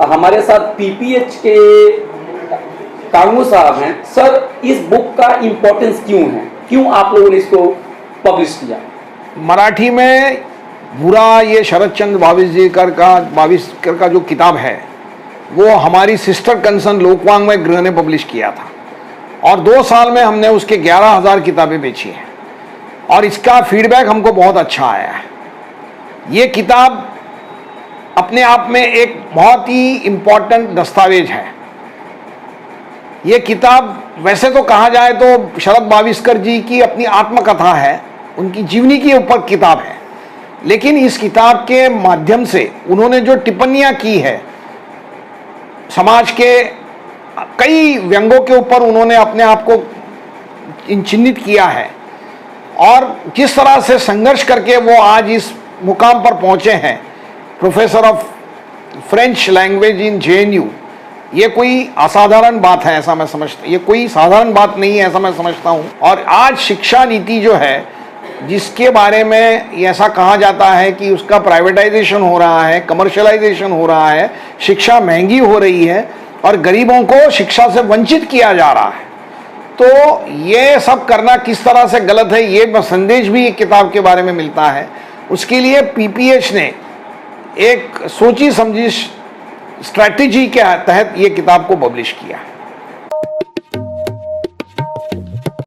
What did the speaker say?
हमारे साथ पीपीएच के कांगू साहब हैं। सर, इस बुक का इम्पोर्टेंस क्यों है, क्यों आप लोगों ने इसको पब्लिश किया? मराठी में बुरा ये शरद चंद्र भाविस्कर का जो किताब है वो हमारी सिस्टर कंसर्न लोकवांग में गृह ने पब्लिश किया था और 2 साल में हमने उसके 11,000 किताबें बेची हैं और इसका फीडबैक हमको बहुत अच्छा आया है। ये किताब अपने आप में एक बहुत ही इम्पॉर्टेंट दस्तावेज है। ये किताब वैसे तो कहा जाए तो शरद भाविस्कर जी की अपनी आत्मकथा है, उनकी जीवनी के ऊपर किताब है, लेकिन इस किताब के माध्यम से उन्होंने जो टिप्पणियां की है समाज के कई व्यंगों के ऊपर उन्होंने अपने आप को चिन्हित किया है और किस तरह से संघर्ष करके वो आज इस मुकाम पर पहुंचे हैं, professor of French language in JNU. ये कोई असाधारण बात है ऐसा मैं समझता, ये कोई साधारण बात नहीं है ऐसा मैं समझता हूँ। और आज शिक्षा नीति जो है जिसके बारे में ऐसा कहा जाता है कि उसका प्राइवेटाइजेशन हो रहा है, कमर्शियलाइजेशन हो रहा है, शिक्षा महंगी हो रही है और गरीबों को शिक्षा से वंचित किया जा रहा है, तो ये सब करना किस तरह से गलत है ये संदेश भी एक किताब के बारे में मिलता है। उसके लिए पीपीएच ने एक सोची समझी स्ट्रैटेजी के तहत ये किताब को पब्लिश किया है।